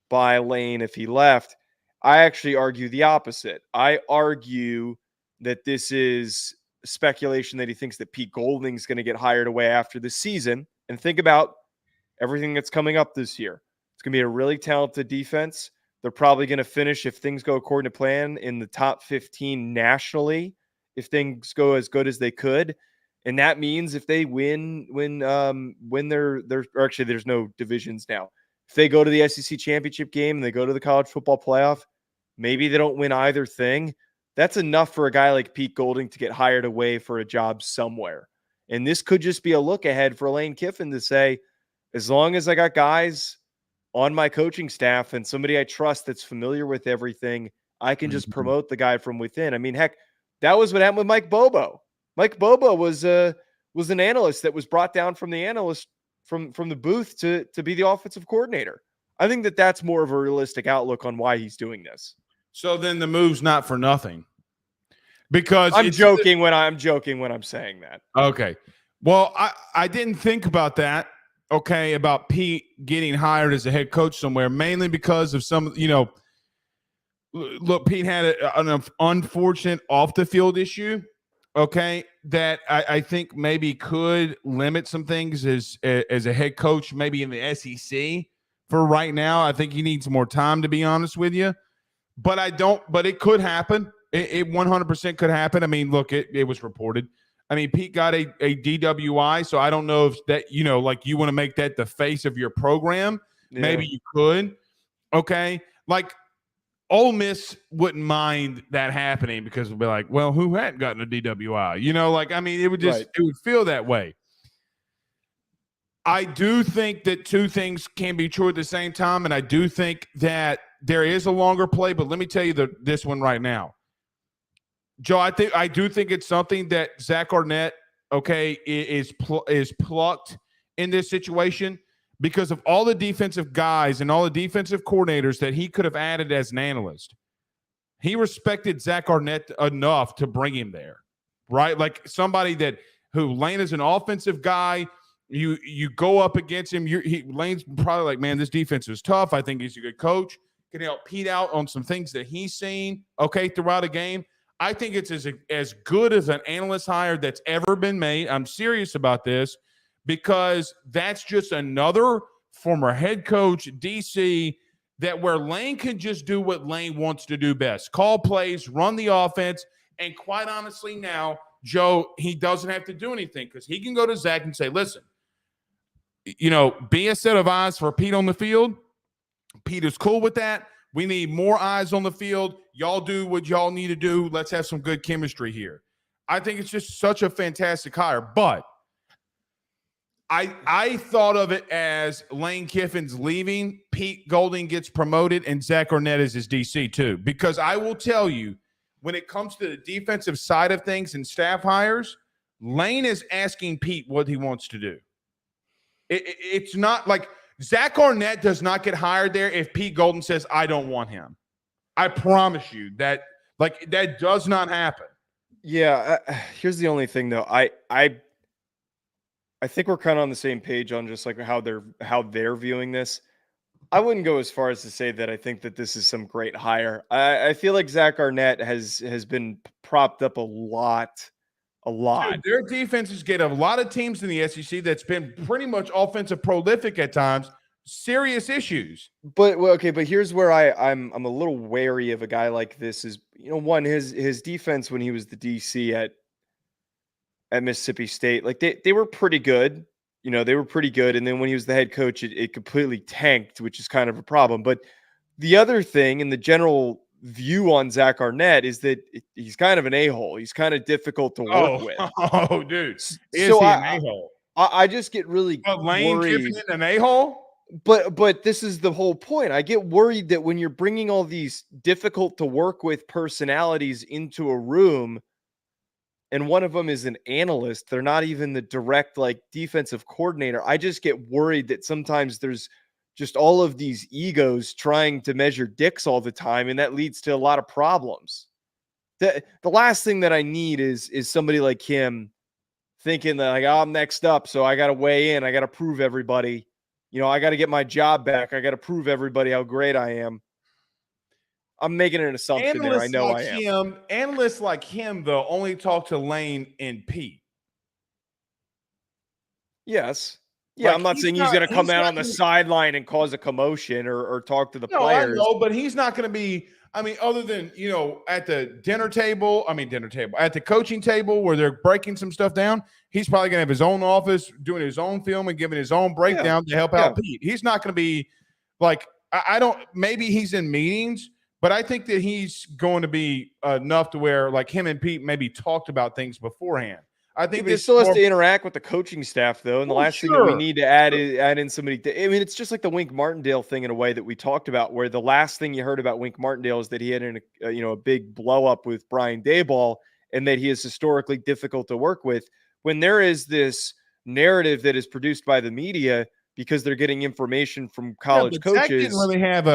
by Lane if he left. I actually argue the opposite. I argue that this is speculation that he thinks that Pete Golding's going to get hired away after the season. And think about everything that's coming up this year. It's going to be a really talented defense. They're probably going to finish, if things go according to plan, in the top 15 nationally, if things go as good as they could. And that means if they win they're actually, there's no divisions now. If they go to the SEC championship game and they go to the college football playoff, maybe they don't win either thing. That's enough for a guy like Pete Golding to get hired away for a job somewhere. And this could just be a look ahead for Lane Kiffin to say, as long as I got guys on my coaching staff and somebody I trust that's familiar with everything, I can just promote the guy from within. I mean, heck, that was what happened with Mike Bobo. Mike Bobo was an analyst that was brought down from the analyst from the booth to be the offensive coordinator. I think that that's more of a realistic outlook on why he's doing this. So then the move's not for nothing. Because I'm joking when I'm saying that. Okay. Well, I didn't think about that. Okay, about Pete getting hired as a head coach somewhere, mainly because of some, look, Pete had an unfortunate off the field issue. Okay, that I think maybe could limit some things as a head coach, maybe in the SEC for right now. I think he needs more time, to be honest with you. But it could happen. It 100% could happen. I mean, look, it was reported. I mean, Pete got a DWI, so I don't know if that, like you want to make that the face of your program. Yeah. Maybe you could. Okay. Like, Ole Miss wouldn't mind that happening because it'll be like, well, who hadn't gotten a DWI? It would just, It would feel that way. I do think that two things can be true at the same time, and I do think that there is a longer play, but let me tell you this one right now. Joe, I do think it's something that Zach Arnett, is plucked in this situation because of all the defensive guys and all the defensive coordinators that he could have added as an analyst. He respected Zach Arnett enough to bring him there, right? Like somebody who Lane is an offensive guy. You go up against him. Lane's probably like, man, this defense is tough. I think he's a good coach. Can help Pete out on some things that he's seen, throughout a game. I think it's as good as an analyst hire that's ever been made. I'm serious about this because that's just another former head coach, DC, that where Lane can just do what Lane wants to do best. Call plays, run the offense, and quite honestly now, Joe, he doesn't have to do anything because he can go to Zach and say, listen, be a set of eyes for Pete on the field. Pete is cool with that. We need more eyes on the field. Y'all do what y'all need to do. Let's have some good chemistry here. I think it's just such a fantastic hire. But I thought of it as Lane Kiffin's leaving, Pete Golding gets promoted, and Zach Arnett is his DC too. Because I will tell you, when it comes to the defensive side of things and staff hires, Lane is asking Pete what he wants to do. It's not like Zack Arnett does not get hired there if Pete Golding says, I don't want him. I promise you that does not happen. Yeah. Here's the only thing though. I think we're kind of on the same page on just like how they're viewing this. I wouldn't go as far as to say that I think that this is some great hire. I feel like Zack Arnett has been propped up a lot. Dude, their defenses get a lot of teams in the SEC that's been pretty much offensive prolific at times. Serious issues. But here's where I'm a little wary of a guy like this is, one, his defense when he was the DC at Mississippi State, like they were pretty good. They were pretty good. And then when he was the head coach, it completely tanked, which is kind of a problem. But the other thing in the general view on Zach Arnett is that he's kind of an a-hole. He's kind of difficult to work with. Oh, dude. Is so he an a-hole? I just get really Lane worried. Kiffin an a-hole? But this is the whole point. I get worried that when you're bringing all these difficult to work with personalities into a room, and one of them is an analyst, they're not even the direct defensive coordinator. I just get worried that sometimes there's just all of these egos trying to measure dicks all the time, and that leads to a lot of problems. The last thing that I need is somebody like him thinking that I'm next up, so I got to weigh in, I got to prove everybody. I got to get my job back. I got to prove everybody how great I am. I'm making an assumption there. I know I am. Analysts like him, though, only talk to Lane and Pete. Yes. Yeah, I'm not saying he's going to come out on the sideline and cause a commotion or talk to the players. I know, but he's not going to be – other than, at the at the coaching table where they're breaking some stuff down, he's probably going to have his own office, doing his own film and giving his own breakdown to help out Pete. He's not going to be maybe he's in meetings, but I think that he's going to be enough to where him and Pete maybe talked about things beforehand. I think he still has to interact with the coaching staff, though. And the last thing that we need to add in somebody. It's just like the Wink Martindale thing in a way that we talked about, where the last thing you heard about Wink Martindale is that he had a big blow up with Brian Daboll, and that he is historically difficult to work with. When there is this narrative that is produced by the media because they're getting information from college coaches, Zach didn't really have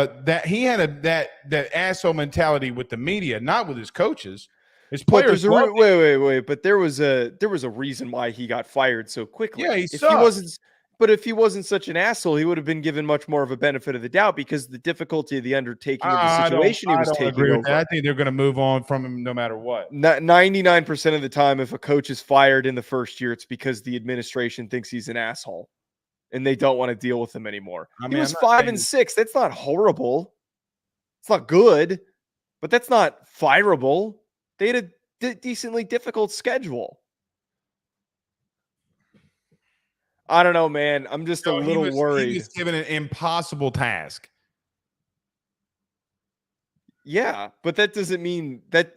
he had that asshole mentality with the media, not with his coaches. His players wait. But there was a reason why he got fired so quickly. Yeah, if he wasn't such an asshole, he would have been given much more of a benefit of the doubt because the difficulty of the undertaking of the situation he was taking over. I think they're going to move on from him no matter what. 99% of the time, if a coach is fired in the first year, it's because the administration thinks he's an asshole and they don't want to deal with him anymore. He was 5-6. That's not horrible. It's not good, but that's not fireable. They had a decently difficult schedule. I don't know, man. I'm just a little worried. He was given an impossible task. Yeah, but that doesn't mean that.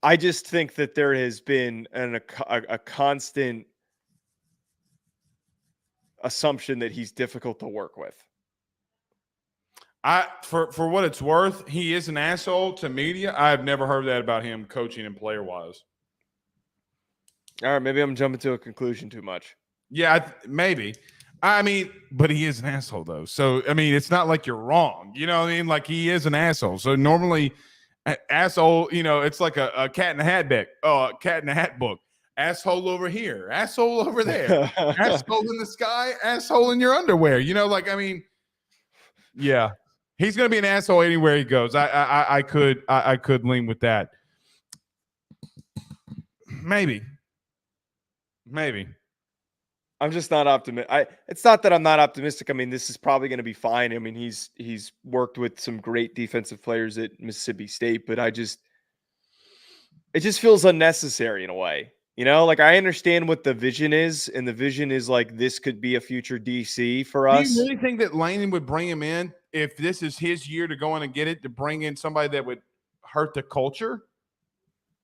I just think that there has been a constant assumption that he's difficult to work with. For what it's worth, he is an asshole to media. I have never heard that about him coaching and player wise. All right, maybe I'm jumping to a conclusion too much. Yeah, maybe. But he is an asshole though. So it's not like you're wrong. You know what I mean? He is an asshole. So normally, asshole. It's like a cat in a hat cat in a hat book. Asshole over here. Asshole over there. Asshole in the sky. Asshole in your underwear. Yeah. He's going to be an asshole anywhere he goes. I could lean with that. Maybe. I'm just not optimistic. It's not that I'm not optimistic. I mean, this is probably going to be fine. I mean, he's worked with some great defensive players at Mississippi State, but it just feels unnecessary in a way. You know, like I understand what the vision is, and the vision is like this could be a future DC for us. Do you really think that Lane would bring him in if this is his year to go in and get it, to bring in somebody that would hurt the culture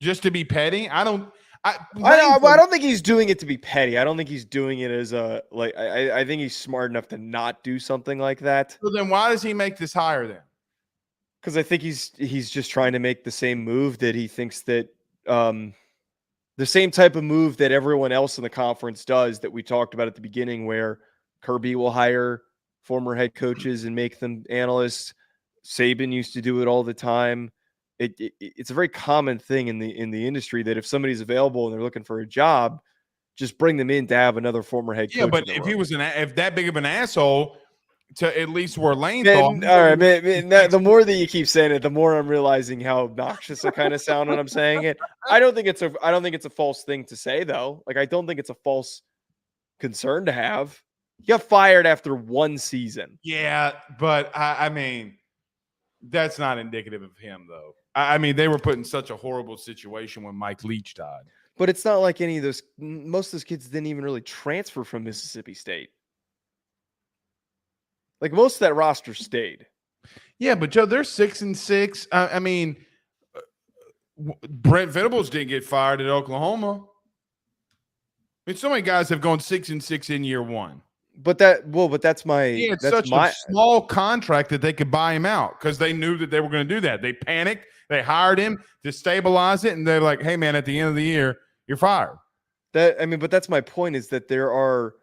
just to be petty? I don't think he's doing it to be petty. I don't think he's doing it as a like. I think he's smart enough to not do something like that. So then, why does he make this hire then? Because I think he's just trying to make the same move that he thinks that the same type of move that everyone else in the conference does that we talked about at the beginning, where Kirby will hire former head coaches and make them analysts. Saban used to do it all the time. It's a very common thing in the industry that if somebody's available and they're looking for a job, just bring them in to have another former head coach. Yeah, but if he was if that big of an asshole, to at least where Lane thought. All right, man, the more that you keep saying it, the more I'm realizing how obnoxious I kind of sound when I'm saying it. I don't think it's a false thing to say though. Like I don't think it's a false concern to have. You got fired after one season. Yeah, but I mean, that's not indicative of him though. I mean, they were put in such a horrible situation when Mike Leach died. But it's not like any of those. Most of those kids didn't even really transfer from Mississippi State. Like most of that roster stayed. Yeah, but Joe, they're 6-6. I mean, Brent Venables didn't get fired at Oklahoma. I mean, so many guys have gone 6-6 in year one. But that's my. Yeah, it's that's such a small contract that they could buy him out because they knew that they were going to do that. They panicked. They hired him to stabilize it, and they're like, "Hey, man, at the end of the year, you're fired." But that's my point is that there are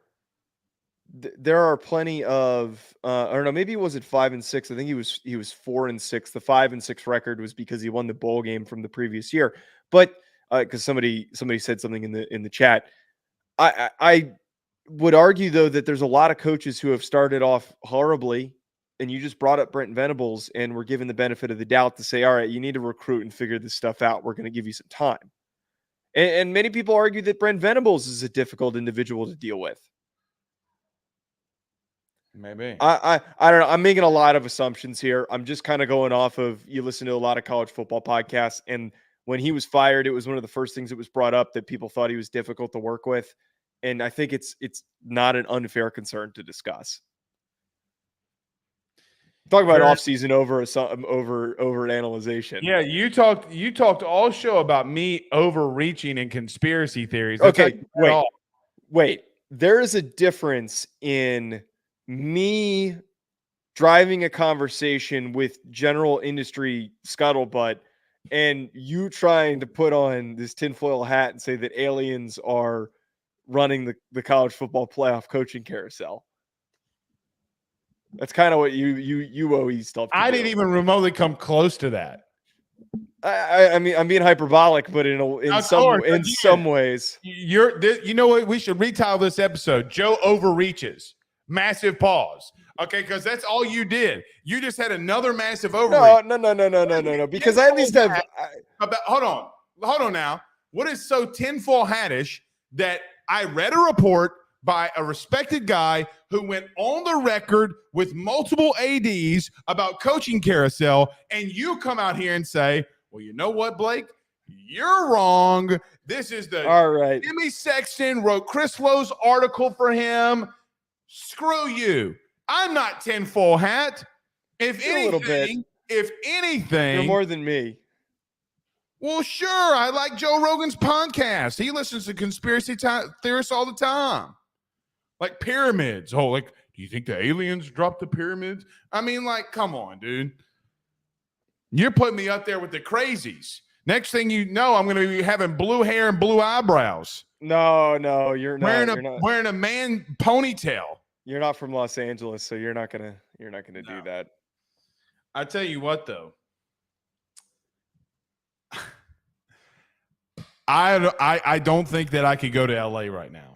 plenty of I don't know, maybe he wasn't 5-6. I think he was 4-6. The 5-6 record was because he won the bowl game from the previous year. But because somebody said something in the chat, I would argue though that there's a lot of coaches who have started off horribly, and you just brought up Brent Venables, and we're given the benefit of the doubt to say, all right, you need to recruit and figure this stuff out. We're going to give you some time. And many people argue that Brent Venables is a difficult individual to deal with. Maybe. I don't know. I'm making a lot of assumptions here. I'm just kind of going off of, you listen to a lot of college football podcasts, and when he was fired, it was one of the first things that was brought up that people thought he was difficult to work with. And I think it's not an unfair concern to discuss. Talk about offseason over an analyzation. Yeah, you talked all show about me overreaching in conspiracy theories. That's okay, wait. There is a difference in me driving a conversation with general industry scuttlebutt and you trying to put on this tinfoil hat and say that aliens are running the college football playoff coaching carousel. That's kind of what you always stuff. I didn't even remotely come close to that. I mean, I'm being hyperbolic, but in some ways, you know what? We should retitle this episode: Joe overreaches. Massive pause. Okay, because that's all you did. You just had another massive overreach. No. Because I at least have. Hold on now. What is so tinfoil hattish that I read a report by a respected guy who went on the record with multiple ADs about coaching carousel, and you come out here and say, well, you know what, Blake? You're wrong. This is all right. Jimmy Sexton wrote Chris Lowe's article for him. Screw you. I'm not tinfoil hat. If anything, you're more than me. Well, sure. I like Joe Rogan's podcast. He listens to conspiracy theorists all the time. Like pyramids. Oh, like, do you think the aliens dropped the pyramids? I mean, like, come on, dude. You're putting me up there with the crazies. Next thing you know, I'm going to be having blue hair and blue eyebrows. No, you're not. Wearing a man ponytail. You're not from Los Angeles, so you're not gonna do that. I tell you what, though. I don't think that I could go to LA right now.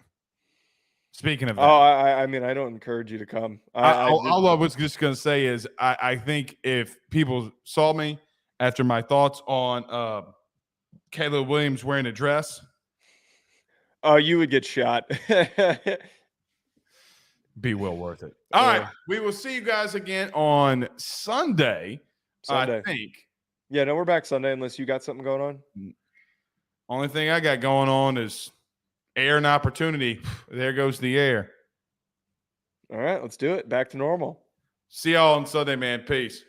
Speaking of that. I mean, I don't encourage you to come. All I was just going to say is I think if people saw me after my thoughts on Caleb Williams wearing a dress, Oh, you would get shot. Be well worth it. All right. We will see you guys again on Sunday. Sunday. I think. Yeah, no, we're back Sunday unless you got something going on. Only thing I got going on is air and opportunity. There goes the air. All right, let's do it. Back to normal. See y'all on Sunday, man. Peace.